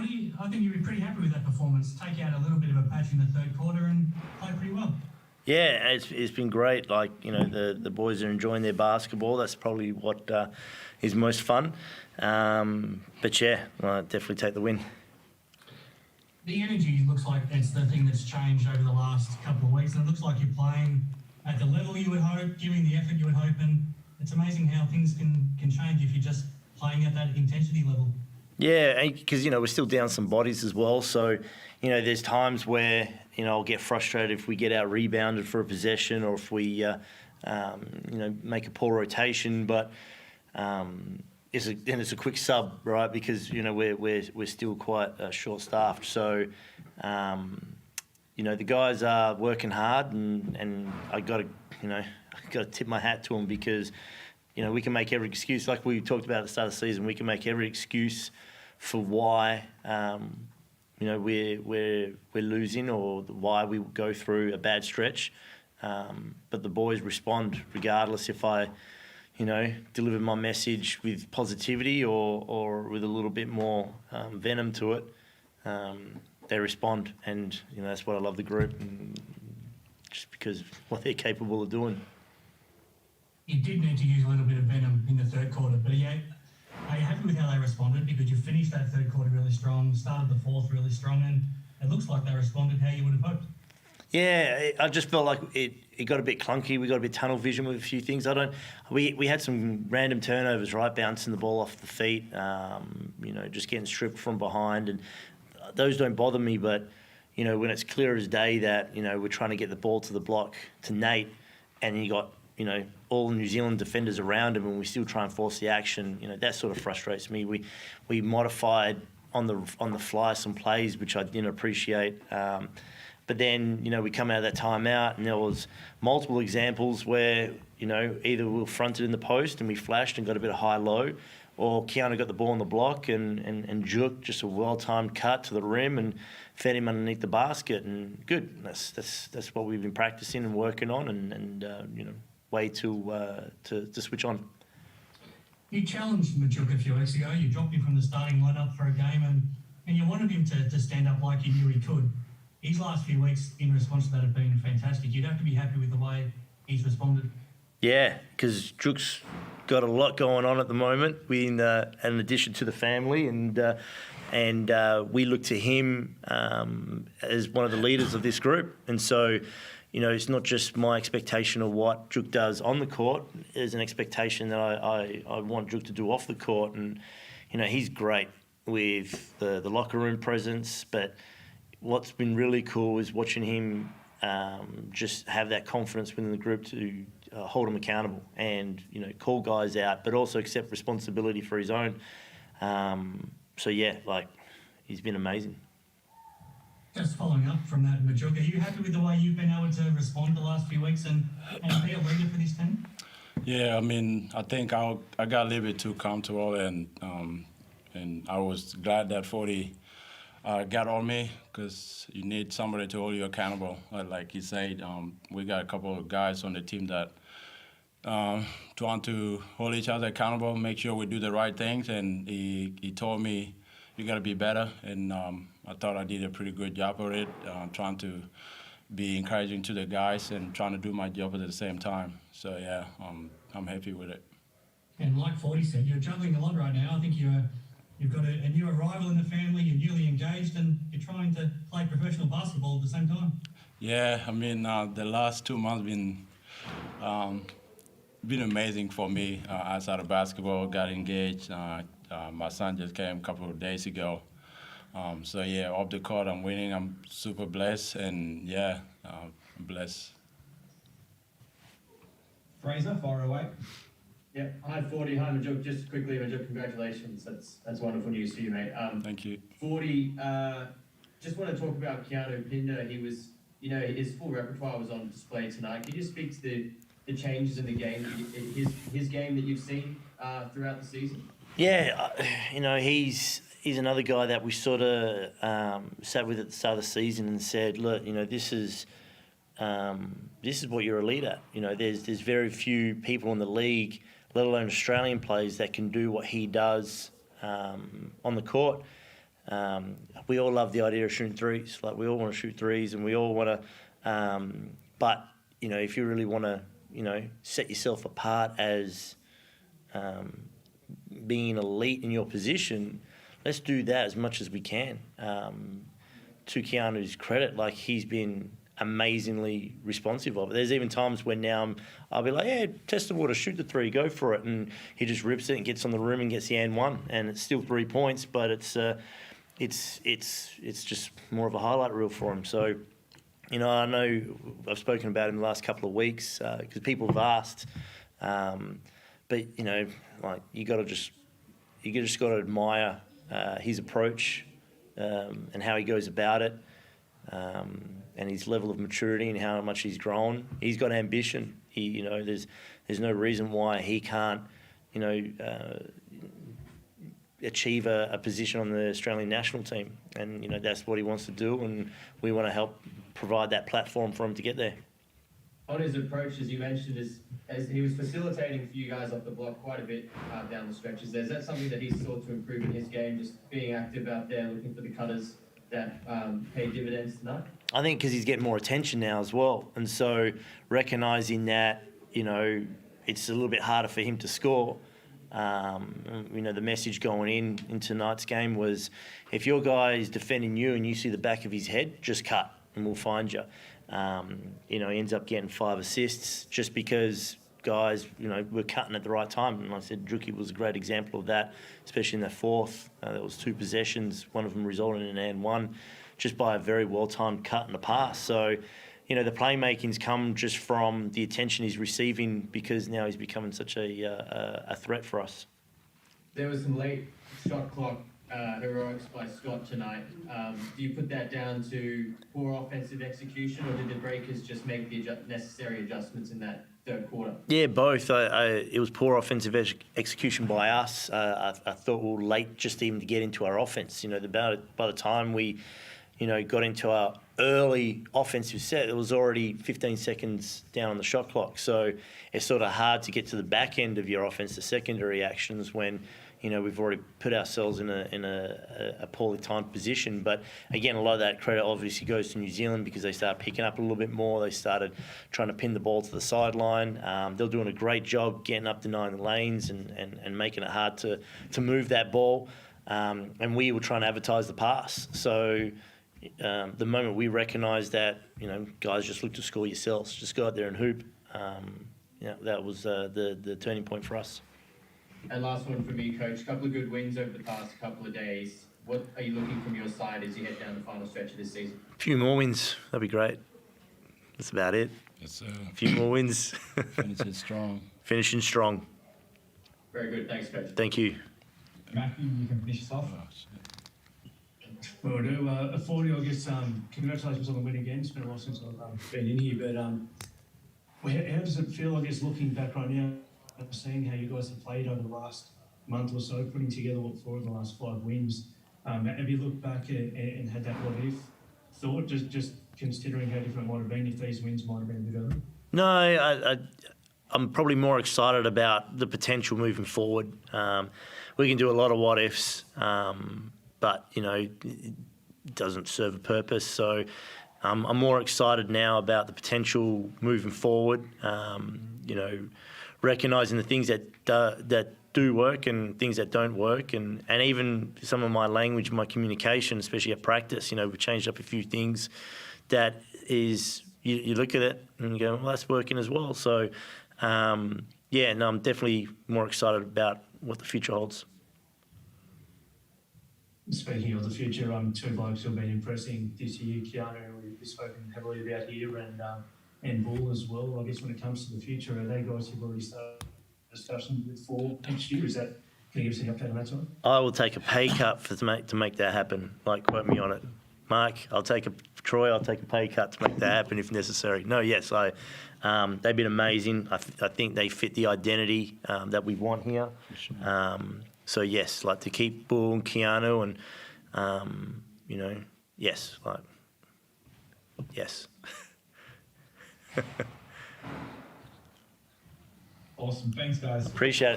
Forde, I think you'd be pretty happy with that performance. Take out a little bit of a patch in the third quarter and play pretty well. Yeah, it's been great. Like, you know, the boys are enjoying their basketball. That's probably what is most fun. But yeah, I'll definitely take the win. The energy looks like it's the thing that's changed over the last couple of weeks, and it looks like you're playing at the level you would hope, giving the effort you would hope, and it's amazing how things can change if you're just playing at that intensity level. Yeah, because, you know, we're still down some bodies as well. So, you know, there's times where, you know, I'll get frustrated if we get out rebounded for a possession or if we, you know, make a poor rotation. But it's a quick sub, right? Because, you know, we're still quite short-staffed. So, you know, the guys are working hard, and I got to tip my hat to them because, you know, we can make every excuse, like we talked about at the start of the season. We can make every excuse for why, you know, we're losing or why we go through a bad stretch. But the boys respond regardless if I, you know, deliver my message with positivity or with a little bit more venom to it. They respond, and, you know, that's what I love the group, and just because of what they're capable of doing. You did need to use a little bit of venom in the third quarter, but are you happy with how they responded? Because you finished that third quarter really strong, started the fourth really strong, and it looks like they responded how you would have hoped. Yeah, I just felt like it got a bit clunky. We got a bit tunnel vision with a few things. We had some random turnovers, right, bouncing the ball off the feet, you know, just getting stripped from behind, and those don't bother me. But, you know, when it's clear as day that, you know, we're trying to get the ball to the block to Nate, and you got, you know, all the New Zealand defenders around him, and we still try and force the action. You know, that sort of frustrates me. We modified on the fly some plays which I didn't appreciate. But then, you know, we come out of that timeout, and there was multiple examples where, you know, either we were fronted in the post and we flashed and got a bit of high-low, or Keanu got the ball on the block and Juk just a well-timed cut to the rim and fed him underneath the basket. And good, that's what we've been practicing and working on, and you know, way to switch on. You challenged Majok a few weeks ago. You dropped him from the starting lineup for a game, and you wanted him to stand up like you knew he could. His last few weeks in response to that have been fantastic. You'd have to be happy with the way he's responded. Yeah, because Juk's got a lot going on at the moment, in addition to the family, and we look to him as one of the leaders of this group. And so, you know, it's not just my expectation of what Juk does on the court. There's an expectation that I want Juk to do off the court. And, you know, he's great with the locker room presence, but what's been really cool is watching him just have that confidence within the group to hold him accountable and, you know, call guys out, but also accept responsibility for his own. So, yeah, like, he's been amazing. Just following up from that, Majok, are you happy with the way you've been able to respond the last few weeks and be a leader for this team? Yeah, I mean, I think I got a little bit too comfortable, and I was glad that Forde got on me, because you need somebody to hold you accountable. Like he said, we got a couple of guys on the team that trying to hold each other accountable, make sure we do the right things, and he told me, you got to be better, and I thought I did a pretty good job of it, trying to be encouraging to the guys and trying to do my job at the same time. So, yeah, I'm happy with it. And like Forde said, you're juggling a lot right now. I think you've got a new arrival in the family, you're newly engaged, and you're trying to play professional basketball at the same time. Yeah, I mean, the last 2 months been amazing for me outside of basketball. Got engaged. My son just came a couple of days ago. So, yeah, off the court, I'm winning. I'm super blessed, and, yeah, I'm blessed. Fraser, fire away. Yeah, hi Forde, hi Majok. Just quickly, Majok, congratulations. That's wonderful news for you, mate. Thank you. Forde, just want to talk about Keanu Pinder. He was, you know, his full repertoire was on display tonight. Can you just speak to the changes in the game, his game that you've seen throughout the season? Yeah, you know, he's another guy that we sort of sat with at the start of the season and said, look, you know, this is what you're a lead at. You know, there's very few people in the league, let alone Australian players, that can do what he does on the court. we all love the idea of shooting threes. Like, we all want to shoot threes, and we all want to. But you know, if you really want to, you know, set yourself apart as being elite in your position, let's do that as much as we can. To Keanu's credit, like, he's been amazingly responsive of it. There's even times when now I'll be like, yeah, test the water, shoot the three, go for it, and he just rips it and gets on the rim and gets the and one, and it's still 3 points, but it's just more of a highlight reel for him. So, you know, I know I've spoken about him the last couple of weeks because people have asked, but you know, like, you just got to admire his approach and how he goes about it. And his level of maturity and how much he's grown. He's got ambition. You know, there's no reason why he can't, you know, achieve a position on the Australian national team. And you know, that's what he wants to do, and we want to help provide that platform for him to get there. On his approach, as you mentioned, as he was facilitating for you guys off the block quite a bit down the stretches. Is that something that he's sought to improve in his game? Just being active out there, looking for the cutters that pay dividends tonight? I think because he's getting more attention now as well, and so recognising that, you know, it's a little bit harder for him to score. You know, the message going in tonight's game was, if your guy is defending you and you see the back of his head, just cut and we'll find you. You know, he ends up getting 5 assists just because guys, you know, were cutting at the right time. And like I said, Druki was a great example of that, especially in the fourth. There was 2 possessions, one of them resulted in an and one, just by a very well-timed cut and a pass. So, you know, the playmaking's come just from the attention he's receiving because now he's becoming such a threat for us. There was some late shot clock heroics by Scott tonight. Do you put that down to poor offensive execution, or did the Breakers just make the necessary adjustments in that third quarter? Yeah, both. It was poor offensive execution by us. I thought we were late just even to get into our offense. You know, by the time we, you know, got into our early offensive set, it was already 15 seconds down on the shot clock. So it's sort of hard to get to the back end of your offense, the secondary actions, when, you know, we've already put ourselves in a poorly timed position. But again, a lot of that credit obviously goes to New Zealand because they started picking up a little bit more. They started trying to pin the ball to the sideline. They're doing a great job getting up denying the lanes and making it hard to move that ball. And we were trying to advertise the pass. So the moment we recognised that, you know, guys, just look to score yourselves, just go out there and hoop. You know, that was the turning point for us. And last one for me, Coach. A couple of good wins over the past couple of days. What are you looking from your side as you head down the final stretch of this season? A few more wins, that'd be great. That's about it. A few more wins. Finishing strong. Finishing strong. Very good. Thanks, Coach. Thank you. Matthew, you can finish us off. Well, Forde, I guess, congratulations on the win again. It's been a while since I've been in here, but how does it feel, I guess, looking back right now, seeing how you guys have played over the last month or so, putting together what for the last 5 wins? Have you looked back and had that what-if thought, just considering how different it might have been if these wins might have been a bit earlier? No, I'm probably more excited about the potential moving forward. We can do a lot of what-ifs, but, you know, it doesn't serve a purpose. So I'm more excited now about the potential moving forward, you know, recognising the things that do work and things that don't work, and even some of my language, my communication, especially at practice. You know, we've changed up a few things that is, you look at it and you go, well, that's working as well. So, yeah, no, I'm definitely more excited about what the future holds. Speaking of the future, 2 blokes who have been impressing this year, Keanu, we've spoken heavily about here, and Bull as well. I guess when it comes to the future, are they guys you've already started discussions with for next year? Can you give us any update on that side? I will take a pay cut to make that happen. Like, quote me on it. Mark, Troy, I'll take a pay cut to make that happen if necessary. No, yes, they've been amazing. I think they fit the identity that we want here. So yes, like to keep Bull and Keanu and, you know, yes, like, yes. Awesome. Thanks, guys. Appreciate it.